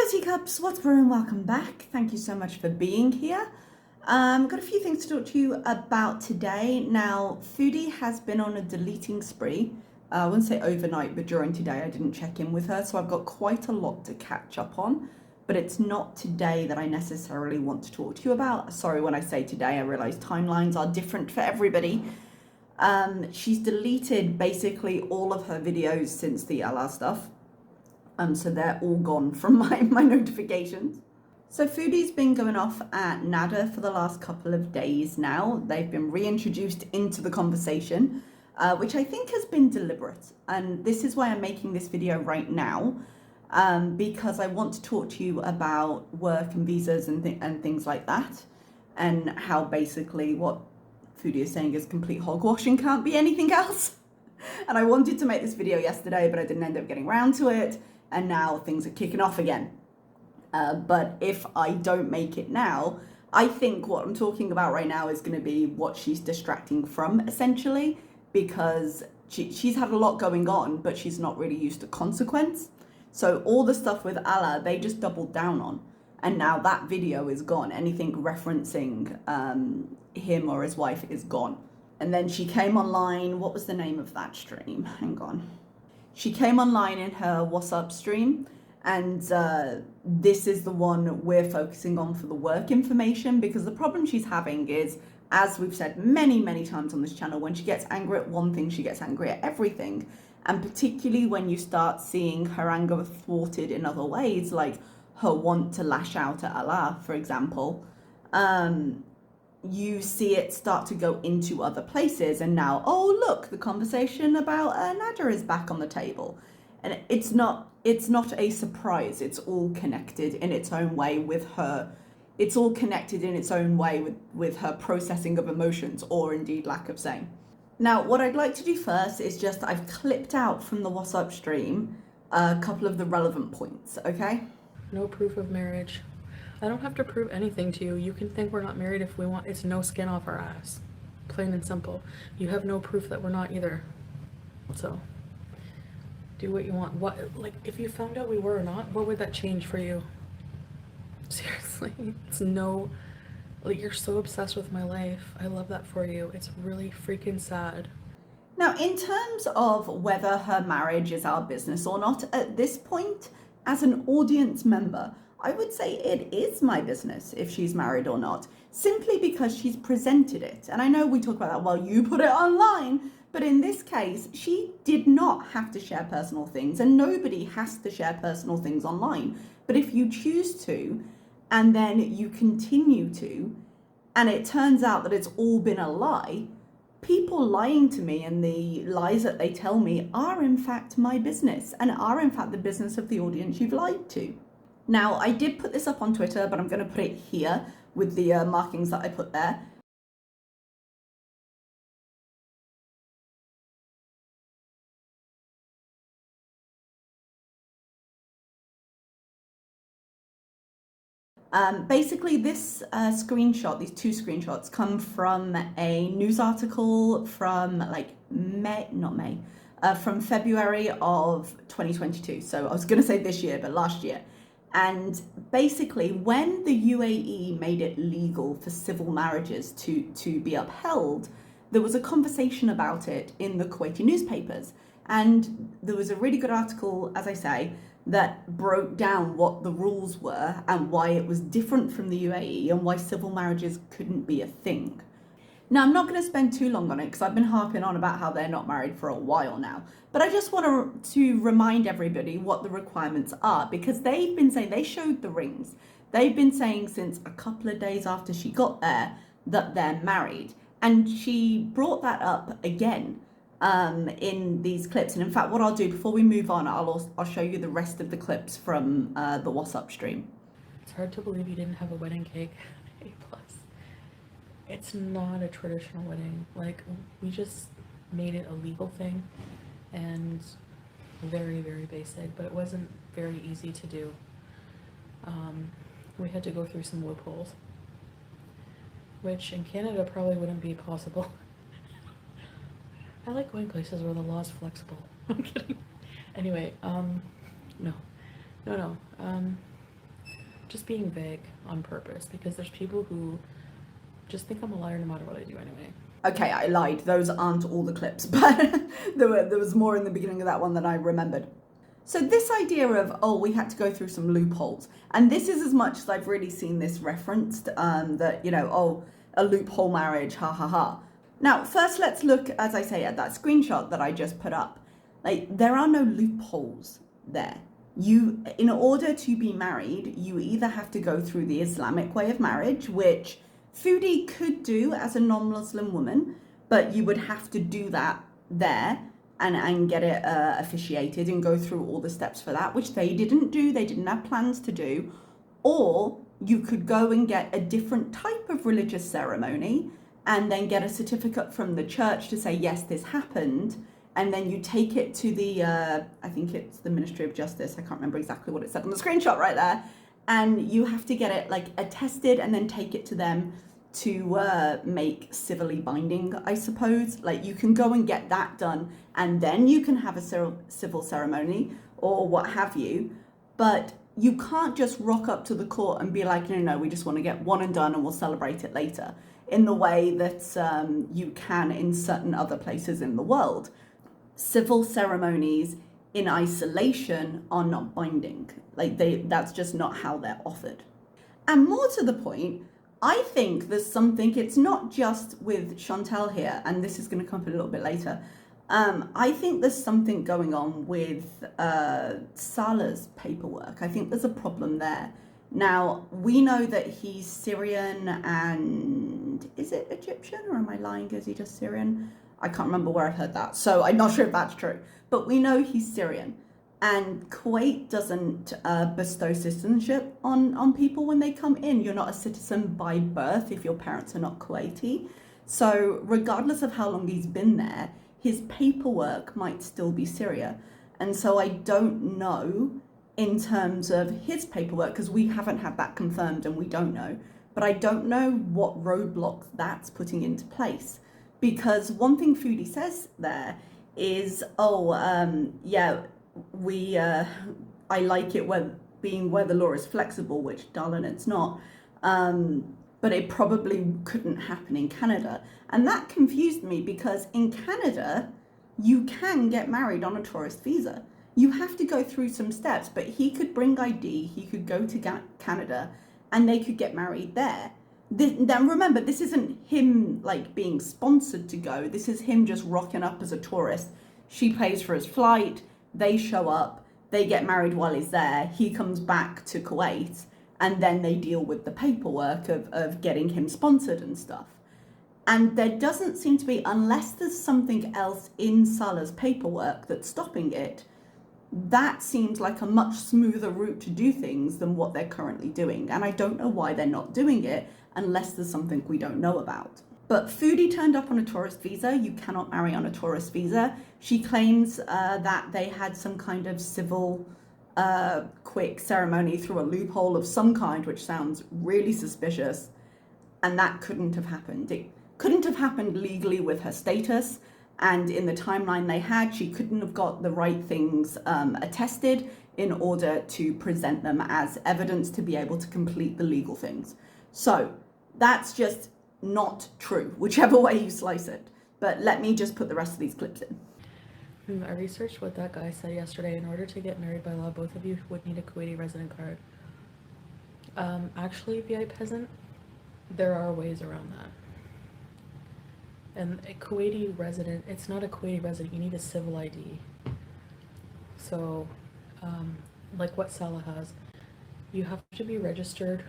Hello teacups, what's brewing? Welcome back. Thank you so much for being here. Got a few things to talk to you about today. Now, Foodie has been on a deleting spree. I wouldn't say overnight, but during today I didn't check in with her, so I've got quite a lot to catch up on. But it's not today that I necessarily want to talk to you about. Sorry, when I say today, I realize timelines are different for everybody. She's deleted basically all of her videos since the Allah stuff. So they're all gone from my notifications. So Foodie's been going off at Nada for the last couple of days now. They've been reintroduced into the conversation, which I think has been deliberate. And this is why I'm making this video right now, because I want to talk to you about work and visas and things like that, and how basically what Foodie is saying is complete hogwash and can't be anything else. And I wanted to make this video yesterday, but I didn't end up getting around to it. And now things are kicking off again. But if I don't make it now, I think what I'm talking about right now is going to be what she's distracting from, essentially, because she's had a lot going on, but she's not really used to consequence. So all the stuff with Allah, they just doubled down on. And now that video is gone. Anything referencing him or his wife is gone. And then she came online. What was the name of that stream? Hang on. She came online in her What's Up stream, and this is the one we're focusing on for the work information, because the problem she's having is, as we've said many, many times on this channel, when she gets angry at one thing, she gets angry at everything. And particularly when you start seeing her anger thwarted in other ways, like her want to lash out at Allah, for example, you see it start to go into other places. And now, oh look, the conversation about Nada is back on the table, and it's not a surprise. It's all connected in its own way with her. It's all connected in its own way with her processing of emotions, or indeed lack of same. Now, what I'd like to do first is just, I've clipped out from the What's Up stream a couple of the relevant points, okay? No proof of marriage. I don't have to prove anything to you. You can think we're not married if we want. It's no skin off our ass. Plain and simple. You have no proof that we're not either. So, do what you want. What, like, if you found out we were or not, what would that change for you? Seriously. It's no, like, you're so obsessed with my life. I love that for you. It's really freaking sad. Now, in terms of whether her marriage is our business or not, at this point, as an audience member, I would say it is my business if she's married or not, simply because she's presented it. And I know we talk about that, well, you put it online, but in this case, she did not have to share personal things, and nobody has to share personal things online. But if you choose to, and then you continue to, and it turns out that it's all been a lie, people lying to me and the lies that they tell me are in fact my business, and are in fact the business of the audience you've lied to. Now, I did put this up on Twitter, but I'm going to put it here with the markings that I put there. Basically, this screenshot, these two screenshots, come from a news article from like from February of 2022. So I was going to say this year, but last year. And basically, when the UAE made it legal for civil marriages to be upheld, there was a conversation about it in the Kuwaiti newspapers. And there was a really good article, as I say, that broke down what the rules were and why it was different from the UAE and why civil marriages couldn't be a thing. Now, I'm not going to spend too long on it because I've been harping on about how they're not married for a while now. But I just want to remind everybody what the requirements are, because they've been saying, they showed the rings. They've been saying since a couple of days after she got there that they're married. And she brought that up again in these clips. And in fact, what I'll do before we move on, I'll show you the rest of the clips from the What's Up stream. It's hard to believe you didn't have a wedding cake. A+. It's not a traditional wedding. Like, we just made it a legal thing, and very, very basic, but it wasn't very easy to do. We had to go through some loopholes, which in Canada probably wouldn't be possible. I like going places where the law is flexible. I'm kidding. Anyway, no. just being vague on purpose, because there's people who just think I'm a liar no matter what I do anyway. Okay, I lied. Those aren't all the clips, but there was more in the beginning of that one than I remembered. So this idea of, oh, we had to go through some loopholes, and this is as much as I've really seen this referenced, that, you know, oh, a loophole marriage, ha ha ha. Now, first let's look, as I say, at that screenshot that I just put up. Like, there are no loopholes there. You, in order to be married, you either have to go through the Islamic way of marriage, which Foodie could do as a non-Muslim woman, but you would have to do that there and get it officiated and go through all the steps for that, which they didn't do, they didn't have plans to do. Or you could go and get a different type of religious ceremony and then get a certificate from the church to say, yes, this happened. And then you take it to the, I think it's the Ministry of Justice, I can't remember exactly what it said on the screenshot right there. And you have to get it like attested and then take it to them to make civilly binding, I suppose. Like, you can go and get that done and then you can have a civil ceremony or what have you. But you can't just rock up to the court and be like, no, we just want to get one and done and we'll celebrate it later, in the way that you can in certain other places in the world. Civil ceremonies in isolation are not binding. Like, that's just not how they're offered. And more to the point, I think there's something, it's not just with Chantal here, and this is going to come up a little bit later. I think there's something going on with Salah's paperwork. I think there's a problem there. Now, we know that he's Syrian and, is it Egyptian, or am I lying? Is he just Syrian? I can't remember where I've heard that, so I'm not sure if that's true. But we know he's Syrian. And Kuwait doesn't bestow citizenship on people when they come in. You're not a citizen by birth if your parents are not Kuwaiti. So regardless of how long he's been there, his paperwork might still be Syria. And so I don't know in terms of his paperwork, because we haven't had that confirmed and we don't know. But I don't know what roadblocks that's putting into place. Because one thing Foodie says there is, I like it when being where the law is flexible, which, darling, it's not. But it probably couldn't happen in Canada. And that confused me, because in Canada, you can get married on a tourist visa. You have to go through some steps, but he could bring ID, he could go to Canada, and they could get married there. Then remember, this isn't him like being sponsored to go. This is him just rocking up as a tourist. She pays for his flight, they show up, they get married while he's there, he comes back to Kuwait, and then they deal with the paperwork of getting him sponsored and stuff. And there doesn't seem to be, unless there's something else in Salah's paperwork that's stopping it, that seems like a much smoother route to do things than what they're currently doing. And I don't know why they're not doing it, unless there's something we don't know about. But Foodie turned up on a tourist visa. You cannot marry on a tourist visa. She claims that they had some kind of civil quick ceremony through a loophole of some kind, which sounds really suspicious. And that couldn't have happened. It couldn't have happened legally with her status. And in the timeline they had, she couldn't have got the right things attested in order to present them as evidence to be able to complete the legal things. So that's just not true, whichever way you slice it. But let me just put the rest of these clips in. I researched what that guy said yesterday. In order to get married by law, both of you would need a Kuwaiti resident card. Actually, VI peasant, there are ways around that. And a Kuwaiti resident, it's not a Kuwaiti resident, you need a civil ID. So, like what Salah has, you have to be registered.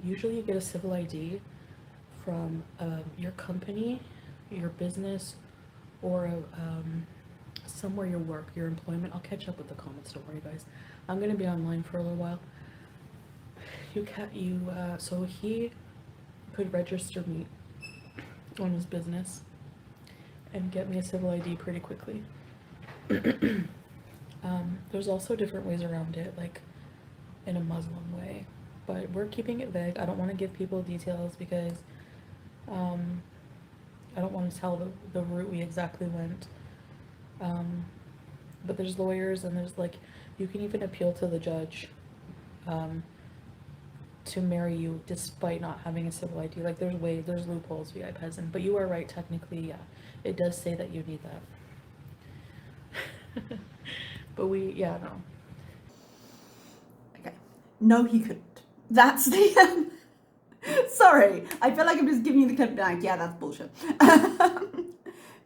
Usually you get a civil ID from your company, your business, or somewhere you work, your employment. I'll catch up with the comments, don't worry guys. I'm going to be online for a little while. So he could register me on his business and get me a civil ID pretty quickly. There's also different ways around it, like in a Muslim way, but we're keeping it vague. I don't want to give people details because I don't want to tell the route we exactly went. But there's lawyers, and there's like, you can even appeal to the judge to marry you despite not having a civil ID. Like there's loopholes, VI peasant. But you are right, technically, yeah. It does say that you need that. But no. Okay. No, he couldn't. That's the. Sorry, I feel like I'm just giving you the kind of like, yeah, that's bullshit.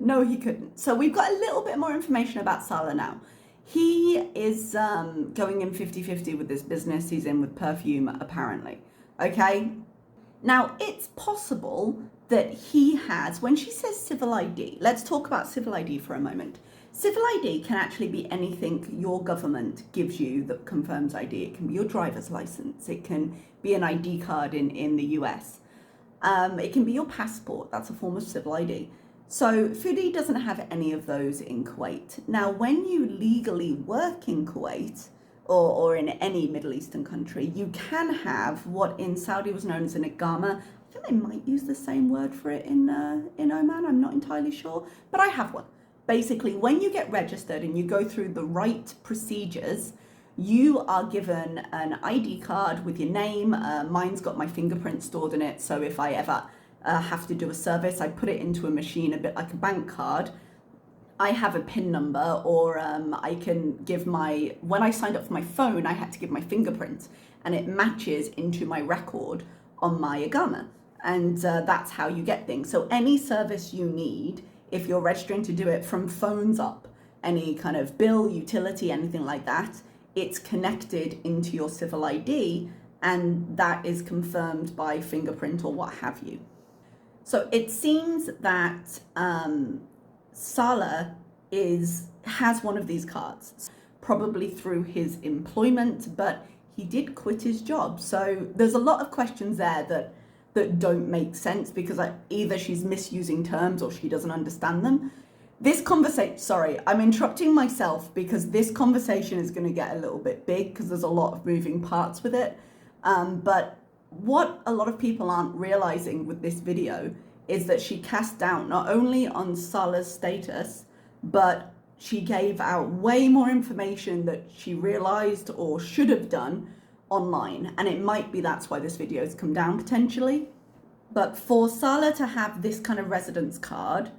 No, he couldn't. So we've got a little bit more information about Salah now. He is going in 50-50 with this business he's in with perfume, apparently. Okay? Now, it's possible that he has, when she says civil ID, let's talk about civil ID for a moment. Civil ID can actually be anything your government gives you that confirms ID. It can be your driver's license. It can be an ID card in the US. It can be your passport. That's a form of civil ID. So Foodie doesn't have any of those in Kuwait. Now, when you legally work in Kuwait or in any Middle Eastern country, you can have what in Saudi was known as an Iqama. I think they might use the same word for it in Oman. I'm not entirely sure, but I have one. Basically, when you get registered and you go through the right procedures, you are given an ID card with your name. Mine's got my fingerprint stored in it, so if I ever have to do a service, I put it into a machine, a bit like a bank card. I have a PIN number, or I can give when I signed up for my phone, I had to give my fingerprint, and it matches into my record on my Iqama. And that's how you get things. So any service you need, if you're registering to do it from phones up, any kind of bill, utility, anything like that, it's connected into your civil ID, and that is confirmed by fingerprint or what have you. So it seems that Salah has one of these cards, probably through his employment, but he did quit his job. So there's a lot of questions there that don't make sense, because either she's misusing terms or she doesn't understand them. This conversation, sorry, I'm interrupting myself because this conversation is going to get a little bit big because there's a lot of moving parts with it. But what a lot of people aren't realizing with this video is that she cast doubt not only on Salah's status, but she gave out way more information that she realized or should have done online. And it might be that's why this video has come down potentially. But for Salah to have this kind of residence card,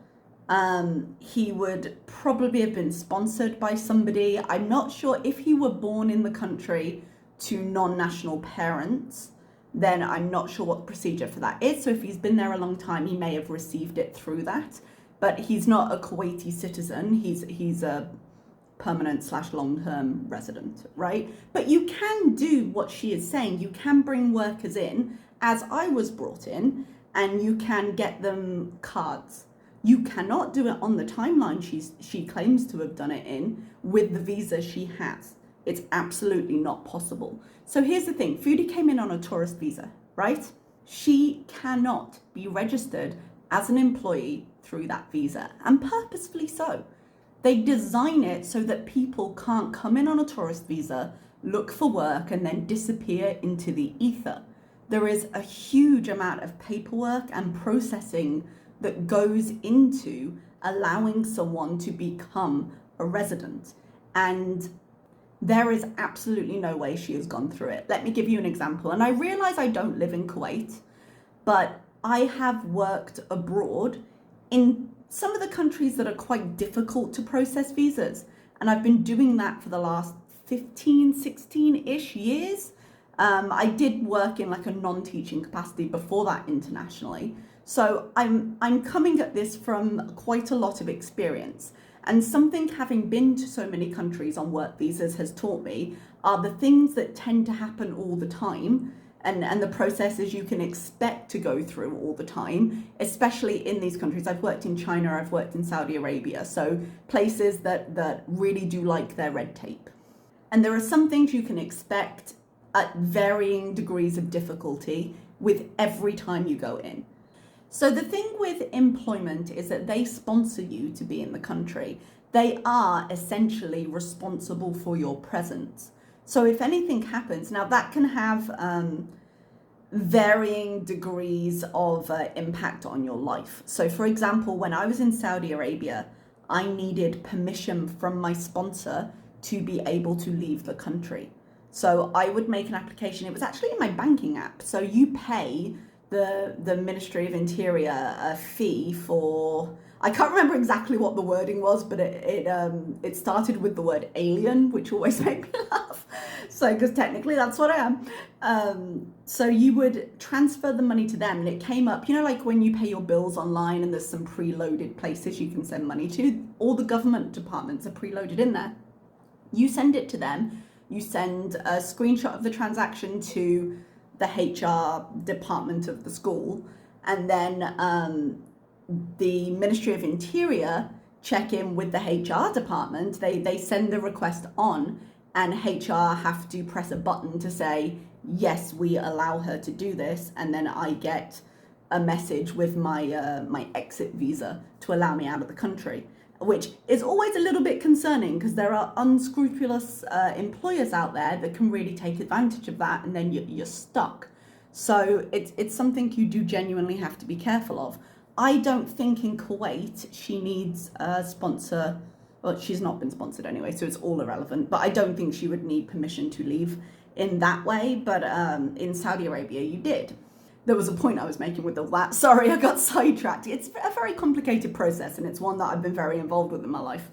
he would probably have been sponsored by somebody. I'm not sure if he were born in the country to non-national parents, then I'm not sure what the procedure for that is. So if he's been there a long time, he may have received it through that. But he's not a Kuwaiti citizen. He's a permanent / long-term resident, right? But you can do what she is saying. You can bring workers in, as I was brought in, and you can get them cards. You cannot do it on the timeline she claims to have done it in with the visa she has. It's absolutely not possible. So here's the thing. Foodie came in on a tourist visa, right? She cannot be registered as an employee through that visa, and purposefully so. They design it so that people can't come in on a tourist visa, look for work, and then disappear into the ether. There is a huge amount of paperwork and processing that goes into allowing someone to become a resident. And there is absolutely no way she has gone through it. Let me give you an example. And I realize I don't live in Kuwait, but I have worked abroad in some of the countries that are quite difficult to process visas. And I've been doing that for the last 15, 16-ish years. I did work in like a non-teaching capacity before that internationally. So I'm coming at this from quite a lot of experience. And something having been to so many countries on work visas has taught me are the things that tend to happen all the time, and the processes you can expect to go through all the time, especially in these countries. I've worked in China, I've worked in Saudi Arabia, so places that really do like their red tape. And there are some things you can expect at varying degrees of difficulty with every time you go in. So the thing with employment is that they sponsor you to be in the country. They are essentially responsible for your presence. So if anything happens, now that can have varying degrees of impact on your life. So for example, when I was in Saudi Arabia, I needed permission from my sponsor to be able to leave the country. So I would make an application. It was actually in my banking app. So you pay the Ministry of Interior a fee for, I can't remember exactly what the wording was, but it started with the word alien, which always made me laugh. So, because technically that's what I am. So you would transfer the money to them, and it came up, you know, like when you pay your bills online and there's some preloaded places you can send money to, all the government departments are preloaded in there. You send it to them, you send a screenshot of the transaction to the HR department of the school, and then the Ministry of Interior check in with the HR department. They send the request on, and HR have to press a button to say, yes, we allow her to do this, and then I get a message with my exit visa to allow me out of the country, which is always a little bit concerning because there are unscrupulous employers out there that can really take advantage of that, and then you're stuck. So it's something you do genuinely have to be careful of. I don't think in Kuwait she needs a sponsor. Well, she's not been sponsored anyway, so it's all irrelevant. But I don't think she would need permission to leave in that way. But in Saudi Arabia, you did. There was a point I was making with all that. Sorry, I got sidetracked. It's a very complicated process, and it's one that I've been very involved with in my life.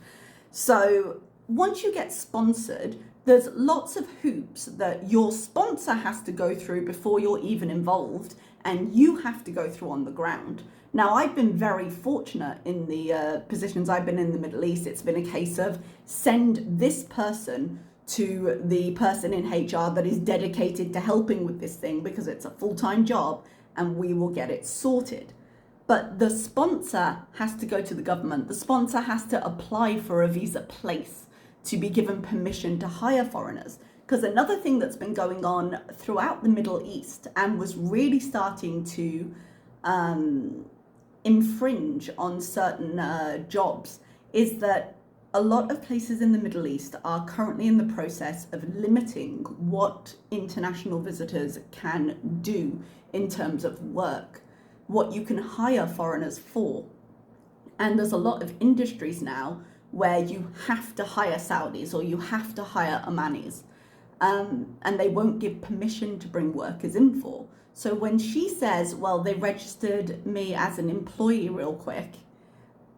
So once you get sponsored, there's lots of hoops that your sponsor has to go through before you're even involved, and you have to go through on the ground. Now, I've been very fortunate in the positions I've been in the Middle East. It's been a case of send this person to the person in HR that is dedicated to helping with this thing because it's a full-time job, and we will get it sorted. But the sponsor has to go to the government. The sponsor has to apply for a visa place to be given permission to hire foreigners. Because another thing that's been going on throughout the Middle East and was really starting to infringe on certain jobs is that a lot of places in the Middle East are currently in the process of limiting what international visitors can do in terms of work, what you can hire foreigners for. And there's a lot of industries now where you have to hire Saudis or you have to hire Omanis, and they won't give permission to bring workers in for. So when she says, well, they registered me as an employee real quick,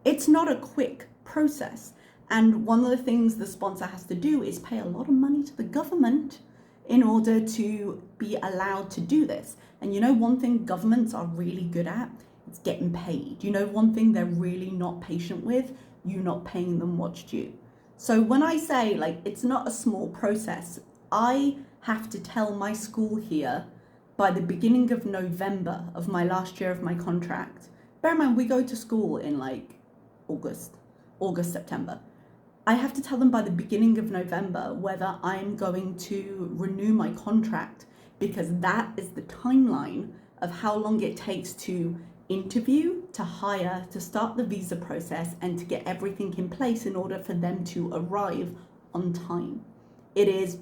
it's not a quick process. And one of the things the sponsor has to do is pay a lot of money to the government in order to be allowed to do this. And you know, one thing governments are really good at, it's getting paid. You know, one thing they're really not patient with, you not paying them what's due. So when I say, like, it's not a small process, I have to tell my school here by the beginning of November of my last year of my contract. Bear in mind, we go to school in like August, September. I have to tell them by the beginning of November whether I'm going to renew my contract, because that is the timeline of how long it takes to interview, to hire, to start the visa process, and to get everything in place in order for them to arrive on time. It is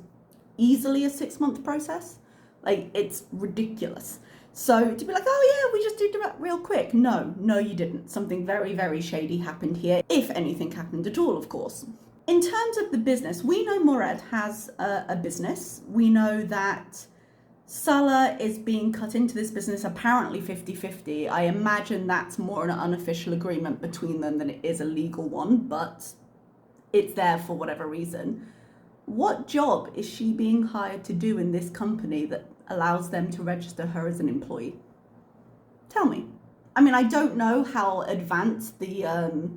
easily a 6-month process. Like, it's ridiculous. So to be like, oh yeah, we just did it real quick. No, you didn't. Something very, very shady happened here, if anything happened at all, of course. In terms of the business, we know Morad has a business. We know that Salah is being cut into this business apparently 50-50. I imagine that's more an unofficial agreement between them than it is a legal one, but it's there for whatever reason. What job is she being hired to do in this company that allows them to register her as an employee? Tell me. I mean, I don't know how advanced the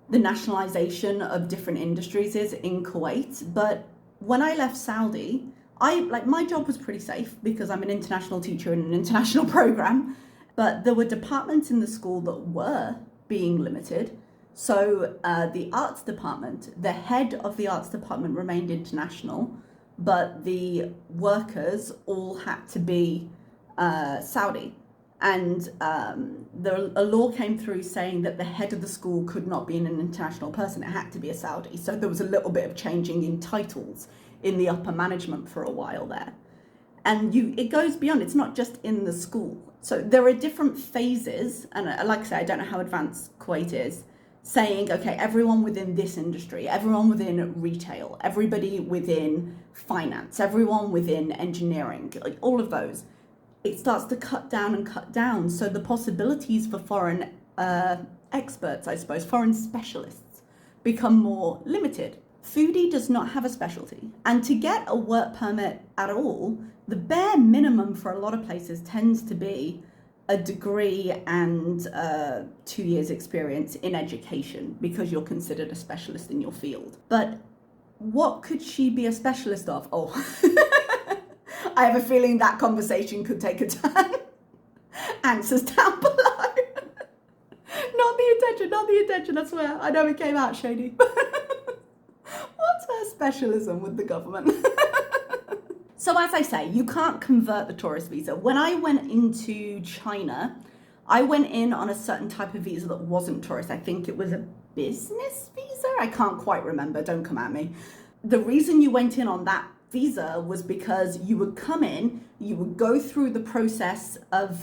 nationalization of different industries is in Kuwait, but when I left Saudi, my job was pretty safe because I'm an international teacher in an international program, but there were departments in the school that were being limited. So the arts department, the head of the arts department remained international, but the workers all had to be Saudi. And a law came through saying that the head of the school could not be an international person. It had to be a Saudi. So there was a little bit of changing in titles in the upper management for a while there. And it goes beyond, it's not just in the school. So there are different phases. And like I say, I don't know how advanced Kuwait is. saying, okay, everyone within this industry, everyone within retail, everybody within finance, everyone within engineering, like all of those, it starts to cut down and cut down. So the possibilities for foreign experts, I suppose, foreign specialists, become more limited. Foodie does not have a specialty. And to get a work permit at all, the bare minimum for a lot of places tends to be a degree and 2 years experience in education, because you're considered a specialist in your field. But what could she be a specialist of? Oh, I have a feeling that conversation could take a turn. Answers down below. Not the intention, I swear. I know it came out shady. What's her specialism with the government? So as I say, you can't convert the tourist visa. When I went into China, I went in on a certain type of visa that wasn't tourist. I think it was a business visa. I can't quite remember. Don't come at me. The reason you went in on that visa was because you would come in, you would go through the process of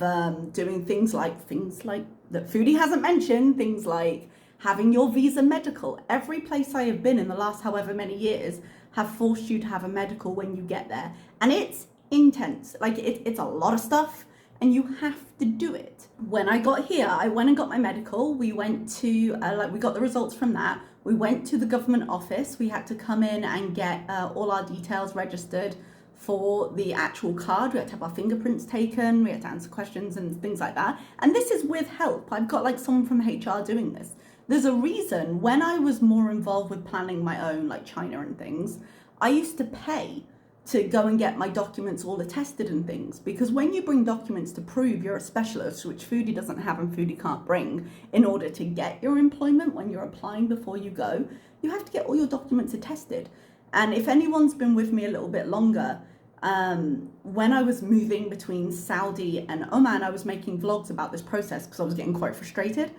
doing things like that Foodie hasn't mentioned, things like having your visa medical. Every place I have been in the last however many years have forced you to have a medical when you get there. And it's intense. Like it's a lot of stuff and you have to do it. When I got here, I went and got my medical. We went to, we got the results from that. We went to the government office. We had to come in and get all our details registered for the actual card. We had to have our fingerprints taken. We had to answer questions and things like that. And this is with help. I've got like someone from HR doing this. There's a reason when I was more involved with planning my own, like China and things, I used to pay to go and get my documents all attested and things, because when you bring documents to prove you're a specialist, which Foodie doesn't have and Foodie can't bring, in order to get your employment when you're applying before you go, you have to get all your documents attested. And if anyone's been with me a little bit longer, when I was moving between Saudi and Oman, I was making vlogs about this process because I was getting quite frustrated.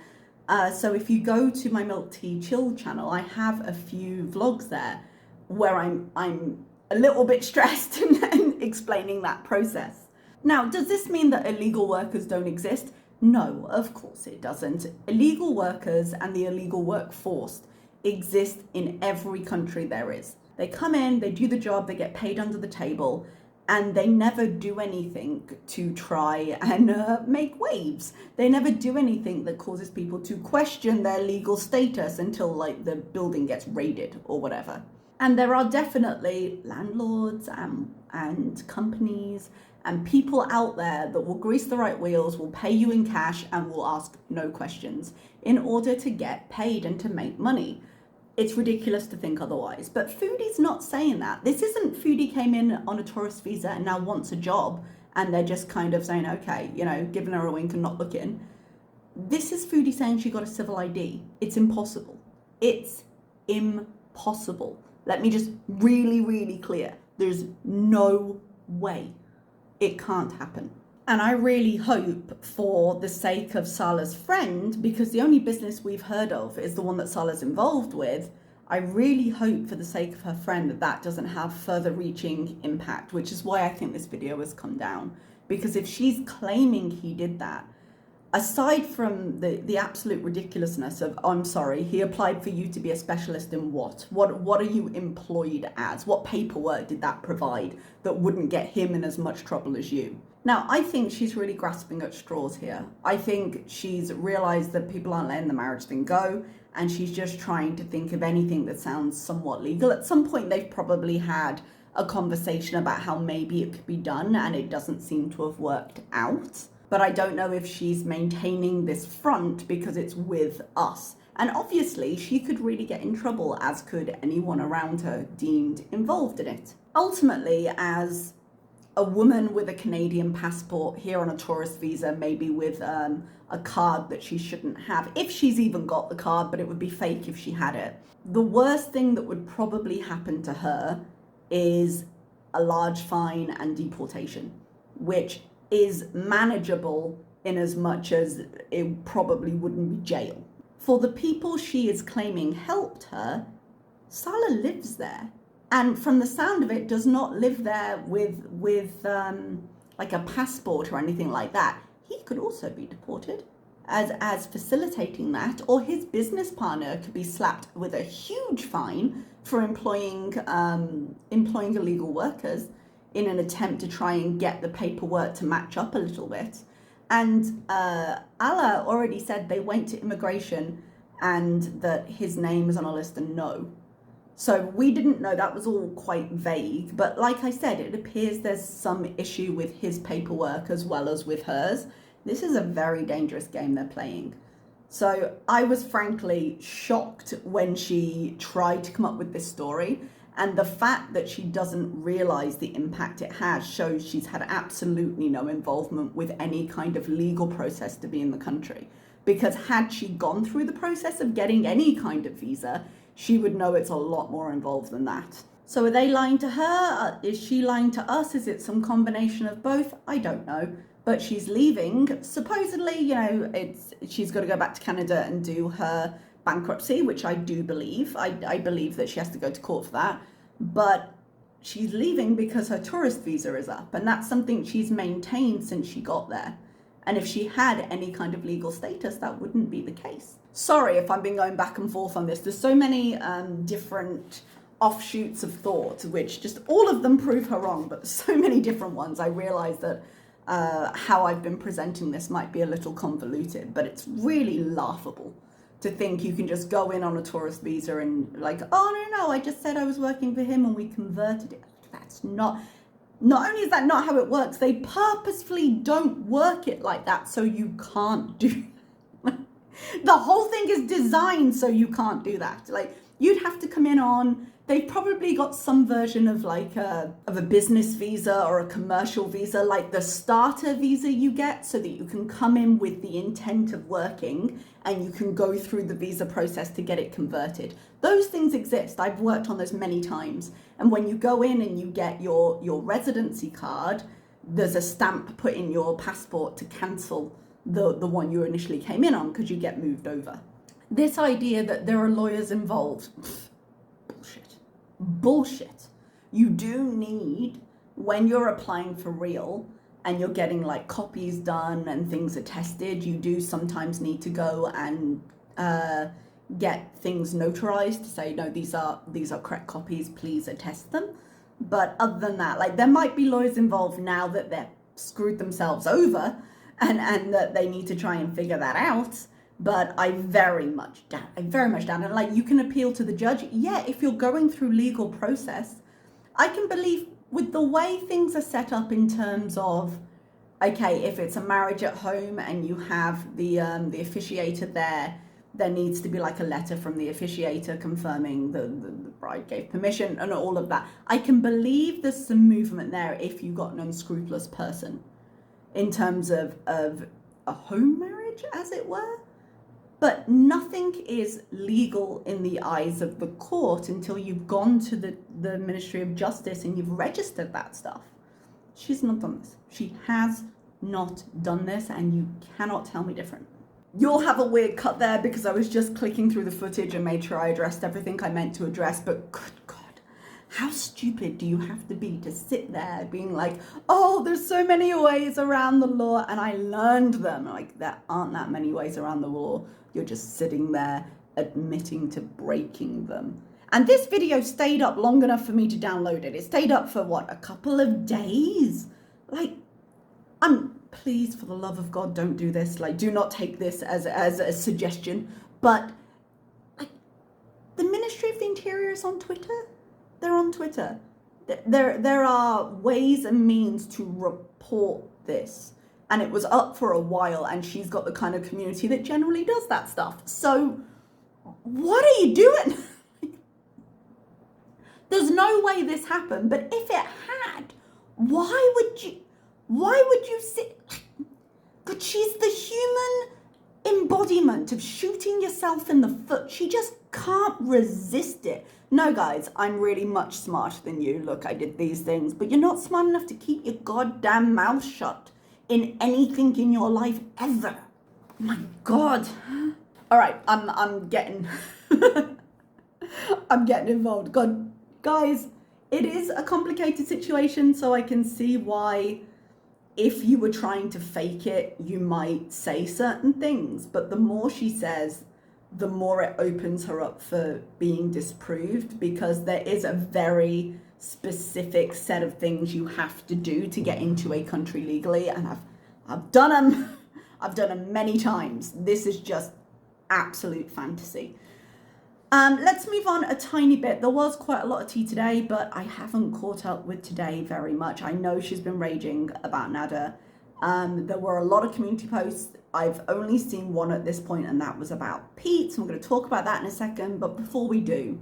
So if you go to my Milk Tea Chill channel, I have a few vlogs there where I'm a little bit stressed and explaining that process. Now, does this mean that illegal workers don't exist? No, of course it doesn't. Illegal workers and the illegal workforce exist in every country there is. They come in, they do the job, they get paid under the table, and they never do anything to try and make waves. They never do anything that causes people to question their legal status until like the building gets raided or whatever. And there are definitely landlords and companies and people out there that will grease the right wheels, will pay you in cash and will ask no questions in order to get paid and to make money. It's ridiculous to think otherwise, but Foodie's not saying that. This isn't Foodie came in on a tourist visa and now wants a job and they're just kind of saying, okay, you know, giving her a wink and not looking. This is Foodie saying she got a civil ID. It's impossible. It's impossible. Let me just really clear. There's no way it can't happen. And I really hope for the sake of Salah's friend, because the only business we've heard of is the one that Salah's involved with, I really hope for the sake of her friend that that doesn't have further reaching impact, which is why I think this video has come down. Because if she's claiming he did that, aside from the absolute ridiculousness of, I'm sorry, he applied for you to be a specialist in what? What are you employed as? What paperwork did that provide that wouldn't get him in as much trouble as you? Now, I think she's really grasping at straws here. I think she's realized that people aren't letting the marriage thing go, and she's just trying to think of anything that sounds somewhat legal. At some point, they've probably had a conversation about how maybe it could be done, and it doesn't seem to have worked out. But I don't know if she's maintaining this front because it's with us. And obviously, she could really get in trouble, as could anyone around her deemed involved in it. Ultimately, as a woman with a Canadian passport here on a tourist visa, maybe with a card that she shouldn't have, if she's even got the card, but it would be fake if she had it. The worst thing that would probably happen to her is a large fine and deportation, which is manageable in as much as it probably wouldn't be jail. For the people she is claiming helped her, Salah lives there. And from the sound of it, does not live there with like a passport or anything like that. He could also be deported. as facilitating that, or his business partner could be slapped with a huge fine for employing illegal workers in an attempt to try and get the paperwork to match up a little bit. And Allah already said they went to immigration and that his name is on a list and no. So we didn't know, that was all quite vague. But like I said, it appears there's some issue with his paperwork as well as with hers. This is a very dangerous game they're playing. So I was frankly shocked when she tried to come up with this story. And the fact that she doesn't realize the impact it has shows she's had absolutely no involvement with any kind of legal process to be in the country. Because had she gone through the process of getting any kind of visa, she would know it's a lot more involved than that. So are they lying to her? Is she lying to us? Is it some combination of both? I don't know. But she's leaving. Supposedly, you know, she's got to go back to Canada and do her bankruptcy, which I do believe. I believe that she has to go to court for that. But she's leaving because her tourist visa is up. And that's something she's maintained since she got there. And if she had any kind of legal status, that wouldn't be the case. Sorry if I've been going back and forth on this. There's so many different offshoots of thought, which just all of them prove her wrong, but so many different ones. I realize that how I've been presenting this might be a little convoluted, but it's really laughable to think you can just go in on a tourist visa and like, oh, no, I just said I was working for him and we converted it. That's not only is that not how it works, they purposefully don't work it like that so you can't do the whole thing is designed so you can't do that. Like, you'd have to come in on, they've probably got some version of like of a business visa or a commercial visa, like the starter visa you get so that you can come in with the intent of working and you can go through the visa process to get it converted. Those things exist. I've worked on those many times. And when you go in and you get your residency card, there's a stamp put in your passport to cancel the one you initially came in on because you get moved over. This idea that there are lawyers involved, bullshit. You do need, when you're applying for real and you're getting like copies done and things are tested, you do sometimes need to go and get things notarized to say, no, these are correct copies, please attest them. But other than that, like, there might be lawyers involved now that they're screwed themselves over and that they need to try and figure that out. But I very much doubt, and like, you can appeal to the judge. Yeah, if you're going through legal process, I can believe with the way things are set up in terms of, okay, if it's a marriage at home and you have the officiator there needs to be like a letter from the officiator confirming the bride gave permission and all of that. I can believe there's some movement there if you got an unscrupulous person in terms of a home marriage, as it were. But nothing is legal in the eyes of the court until you've gone to the Ministry of Justice and you've registered that stuff. She's not done this. She has not done this, and you cannot tell me different. You'll have a weird cut there because I was just clicking through the footage and made sure I addressed everything I meant to address, but good God, how stupid do you have to be to sit there being like, oh, there's so many ways around the law and I learned them. Like, there aren't that many ways around the law. You're just sitting there admitting to breaking them. And this video stayed up long enough for me to download it. It stayed up for what, a couple of days? Like, please, for the love of God, don't do this. Like, do not take this as a suggestion. But like, the Ministry of the Interior is on Twitter. They're on Twitter. There are ways and means to report this. And it was up for a while, and she's got the kind of community that generally does that stuff. So what are you doing? There's no way this happened, but if it had, why would you sit? God, she's the human embodiment of shooting yourself in the foot. She just can't resist it. No, guys, I'm really much smarter than you. Look, I did these things, but you're not smart enough to keep your goddamn mouth shut in anything in your life ever. My God. All right, I'm getting I'm getting involved. God, guys, it is a complicated situation, so I can see why if you were trying to fake it, you might say certain things, but the more she says, the more it opens her up for being disproved, because there is a very specific set of things you have to do to get into a country legally, and I've done them. I've done them many times. This is just absolute fantasy. Let's move on a tiny bit. There was quite a lot of tea today, but I haven't caught up with today very much. I know she's been raging about Nada. There were a lot of community posts. I've only seen one at this point, and that was about Pete. So I'm going to talk about that in a second. But before we do,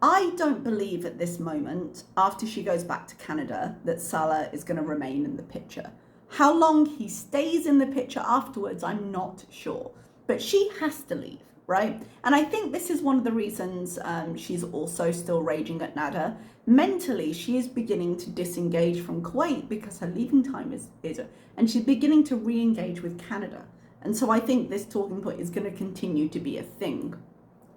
I don't believe at this moment, after she goes back to Canada, that Salah is going to remain in the picture. How long he stays in the picture afterwards, I'm not sure. But she has to leave, right? And I think this is one of the reasons she's also still raging at Nada. Mentally, she is beginning to disengage from Kuwait because her leaving time is and she's beginning to re-engage with Canada. And so I think this talking point is going to continue to be a thing.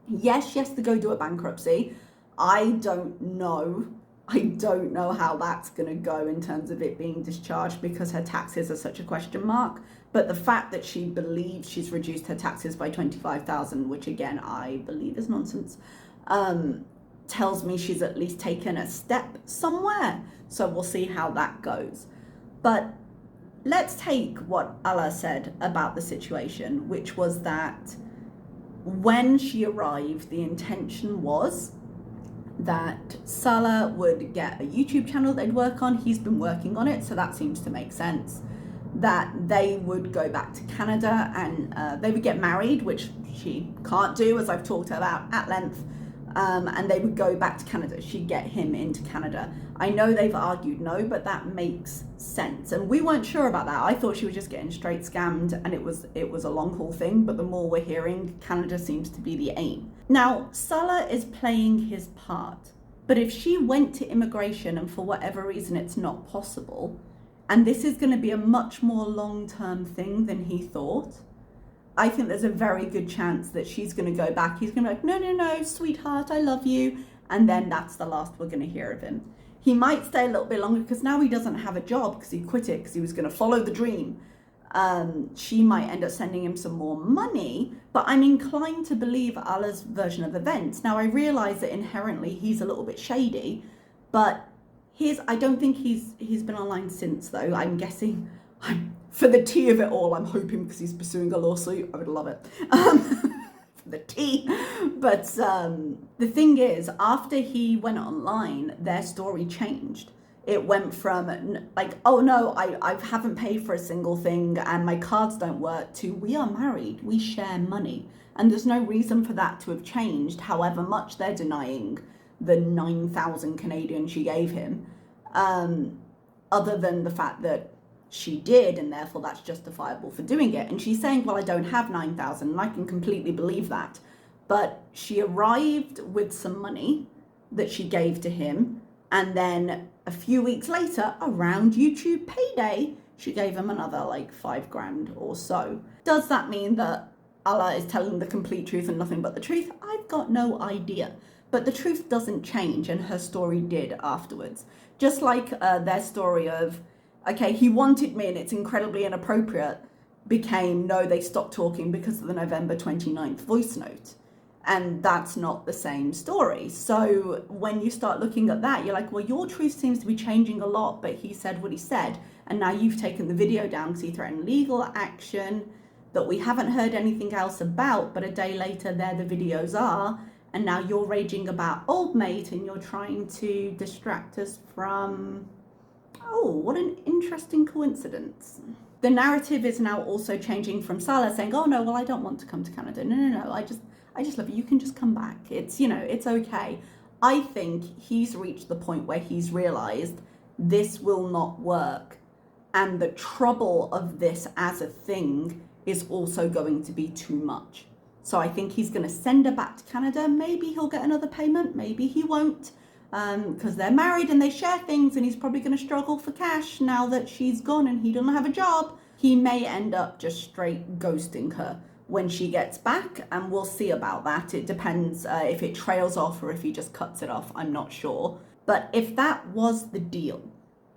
Yes, she has to go do a bankruptcy. I don't know how that's going to go in terms of it being discharged, because her taxes are such a question mark. But the fact that she believes she's reduced her taxes by 25,000, which again, I believe is nonsense, tells me she's at least taken a step somewhere. So we'll see how that goes. But let's take what Allah said about the situation, which was that when she arrived, the intention was that Salah would get a YouTube channel they'd work on. He's been working on it, so that seems to make sense. That they would go back to Canada and they would get married, which she can't do, as I've talked about at length, and they would go back to Canada. She'd get him into Canada. I know they've argued no, but that makes sense. And we weren't sure about that. I thought she was just getting straight scammed and it was a long haul thing, but the more we're hearing, Canada seems to be the aim. Now, Salah is playing his part, but if she went to immigration and for whatever reason it's not possible, and this is going to be a much more long-term thing than he thought, I think there's a very good chance that she's going to go back. He's going to be like, no, sweetheart, I love you. And then that's the last we're going to hear of him. He might stay a little bit longer because now he doesn't have a job because he quit it because he was going to follow the dream. She might end up sending him some more money, but I'm inclined to believe Allah's version of events. Now, I realize that inherently he's a little bit shady, but I don't think he's been online since, though. I'm guessing, for the tea of it all, I'm hoping because he's pursuing a lawsuit. I would love it. For the tea. But the thing is, after he went online, their story changed. It went from like, oh no, I haven't paid for a single thing and my cards don't work, to we are married, we share money. And there's no reason for that to have changed, however much they're denying the 9,000 Canadian she gave him, other than the fact that she did, and therefore that's justifiable for doing it. And she's saying, well, I don't have 9,000, and I can completely believe that. But she arrived with some money that she gave to him, and then a few weeks later, around YouTube payday, she gave him another like 5 grand or so. Does that mean that Allah is telling the complete truth and nothing but the truth? I've got no idea. But the truth doesn't change, and her story did afterwards. Just like their story of, okay, he wanted me and it's incredibly inappropriate, became, no, they stopped talking because of the November 29th voice note. And that's not the same story. So when you start looking at that, you're like, well, your truth seems to be changing a lot, but he said what he said. And now you've taken the video down because he threatened legal action that we haven't heard anything else about, but a day later there the videos are. And now you're raging about old mate and you're trying to distract us from, oh, what an interesting coincidence. The narrative is now also changing from Salah saying, oh no, well, I don't want to come to Canada. No, I just love you. You can just come back. It's, it's okay. I think he's reached the point where he's realized this will not work. And the trouble of this as a thing is also going to be too much. So I think he's going to send her back to Canada. Maybe he'll get another payment. Maybe he won't, because they're married and they share things, and he's probably going to struggle for cash now that she's gone and he doesn't have a job. He may end up just straight ghosting her when she gets back, and we'll see about that. It depends if it trails off or if he just cuts it off. I'm not sure. But if that was the deal,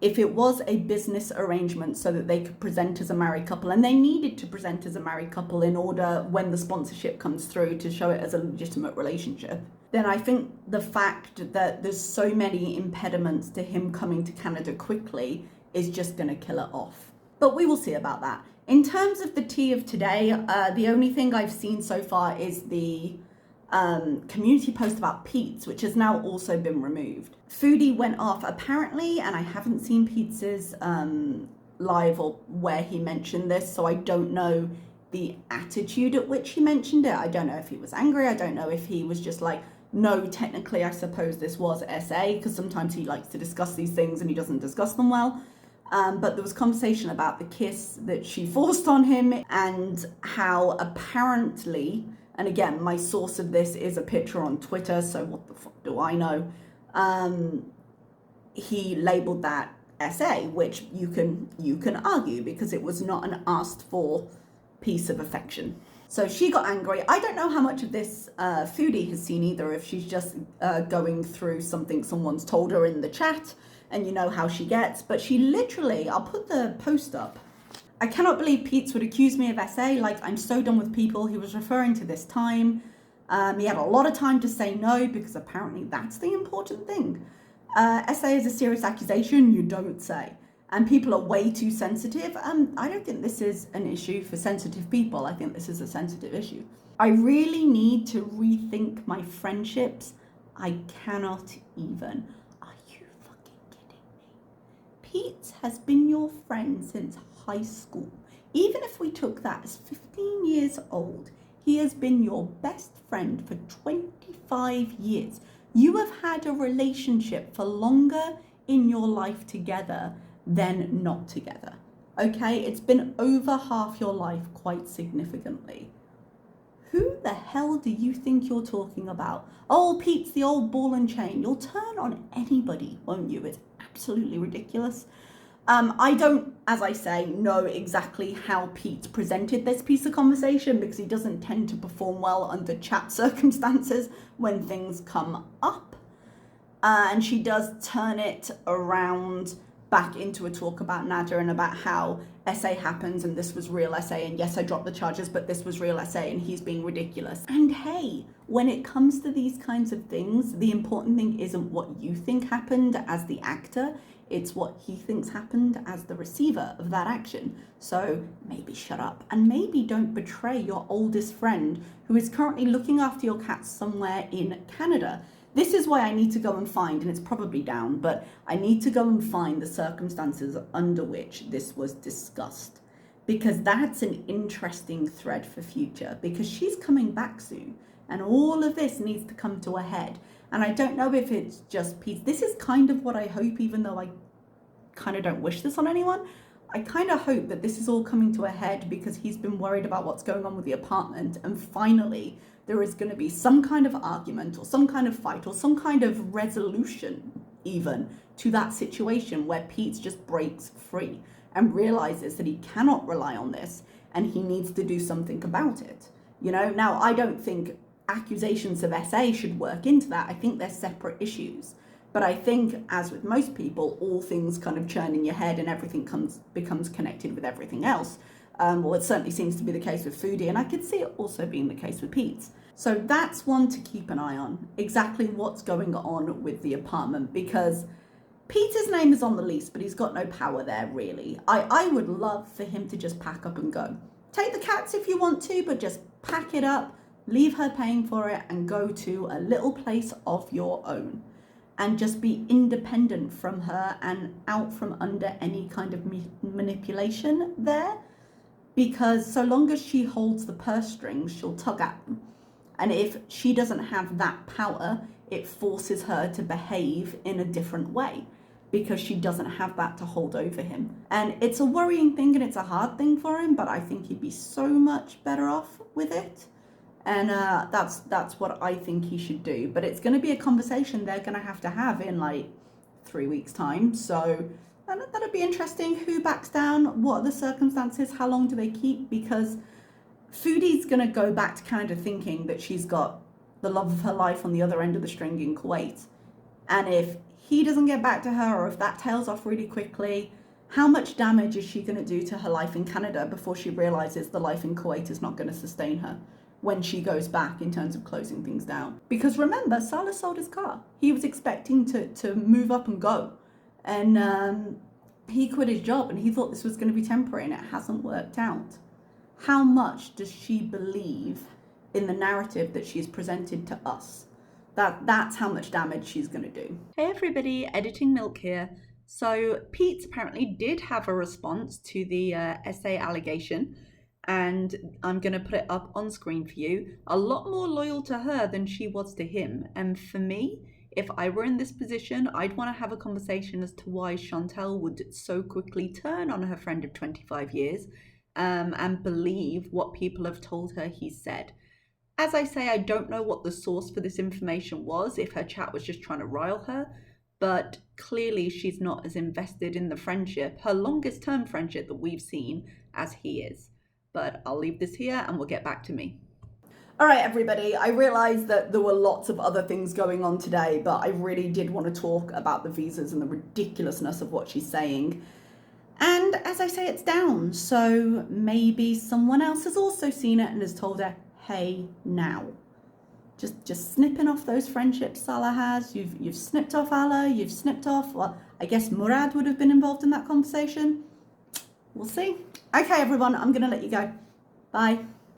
if it was a business arrangement so that they could present as a married couple, and they needed to present as a married couple in order when the sponsorship comes through to show it as a legitimate relationship, then I think the fact that there's so many impediments to him coming to Canada quickly is just going to kill it off. But we will see about that. In terms of the tea of today, the only thing I've seen so far is the community post about Pete's, which has now also been removed. Foodie went off apparently, and I haven't seen Pete's live or where he mentioned this, so I don't know the attitude at which he mentioned it. I don't know if he was angry. I don't know if he was just like, no, technically I suppose this was SA, because sometimes he likes to discuss these things and he doesn't discuss them well. But there was conversation about the kiss that she forced on him, and how apparently, and again, my source of this is a picture on Twitter, so what the fuck do I know? He labeled that SA, which you can argue because it was not an asked for piece of affection. So she got angry. I don't know how much of this Foodie has seen either, if she's just going through something someone's told her in the chat, and you know how she gets, but she literally, I'll put the post up. I cannot believe Pete's would accuse me of SA, like I'm so done with people. He was referring to this time. He had a lot of time to say no, because apparently that's the important thing. SA is a serious accusation, you don't say. And people are way too sensitive. I don't think this is an issue for sensitive people. I think this is a sensitive issue. I really need to rethink my friendships. I cannot even. Are you fucking kidding me? Pete has been your friend since high school. Even if we took that as 15 years old, he has been your best friend for 25 years. You have had a relationship for longer in your life together than not together. Okay, it's been over half your life quite significantly. Who the hell do you think you're talking about? Oh, Pete's the old ball and chain. You'll turn on anybody, won't you? It's absolutely ridiculous. I don't, as I say, know exactly how Pete presented this piece of conversation, because he doesn't tend to perform well under chat circumstances when things come up. And she does turn it around back into a talk about Nada and about how SA happens and this was real SA, and yes, I dropped the charges, but this was real SA and he's being ridiculous. And hey, when it comes to these kinds of things, the important thing isn't what you think happened as the actor, it's what he thinks happened as the receiver of that action. So maybe shut up, and maybe don't betray your oldest friend who is currently looking after your cats somewhere in Canada. This is why I need to go and find, and it's probably down, but I need to go and find the circumstances under which this was discussed, because that's an interesting thread for future, because she's coming back soon and all of this needs to come to a head. And I don't know if it's just Pete. This is kind of what I hope, even though I kind of don't wish this on anyone. I kind of hope that this is all coming to a head because he's been worried about what's going on with the apartment, and finally there is going to be some kind of argument or some kind of fight or some kind of resolution even to that situation where Pete just breaks free and realizes that he cannot rely on this and he needs to do something about it. You know, now I don't think accusations of SA should work into that. I think they're separate issues. But I think, as with most people, all things kind of churn in your head and everything becomes connected with everything else. Well, it certainly seems to be the case with Foodie, and I could see it also being the case with Pete's. So that's one to keep an eye on, exactly what's going on with the apartment, because Peter's name is on the lease, but he's got no power there, really. I would love for him to just pack up and go. Take the cats if you want to, but just pack it up, leave her paying for it, and go to a little place of your own. And just be independent from her and out from under any kind of manipulation there. Because so long as she holds the purse strings, she'll tug at them. And if she doesn't have that power, it forces her to behave in a different way, because she doesn't have that to hold over him. And it's a worrying thing and it's a hard thing for him, but I think he'd be so much better off with it. And that's what I think he should do. But it's going to be a conversation they're going to have in like 3 weeks' time. So that'll be interesting. Who backs down? What are the circumstances? How long do they keep? Because Foodie's going to go back to Canada thinking that she's got the love of her life on the other end of the string in Kuwait. And if he doesn't get back to her, or if that tails off really quickly, how much damage is she going to do to her life in Canada before she realizes the life in Kuwait is not going to sustain her when she goes back in terms of closing things down? Because remember, Salah sold his car. He was expecting to move up and go. And he quit his job and he thought this was going to be temporary, and it hasn't worked out. How much does she believe in the narrative that she's presented to us? That's how much damage she's going to do. Hey everybody, Editing Milk here. So Pete apparently did have a response to the essay allegation, and I'm going to put it up on screen for you. A lot more loyal to her than she was to him. And for me, if I were in this position, I'd want to have a conversation as to why Chantal would so quickly turn on her friend of 25 years and believe what people have told her he said. As I say, I don't know what the source for this information was, if her chat was just trying to rile her, but clearly she's not as invested in the friendship, her longest term friendship that we've seen, as he is. But I'll leave this here and we'll get back to me. All right, everybody, I realised that there were lots of other things going on today, but I really did want to talk about the visas and the ridiculousness of what she's saying. And as I say, it's down, so maybe someone else has also seen it and has told her, hey, now. Just snipping off those friendships Salah has. You've snipped off Allah, you've snipped off, well, I guess Murad would have been involved in that conversation. We'll see. Okay, everyone, I'm going to let you go. Bye.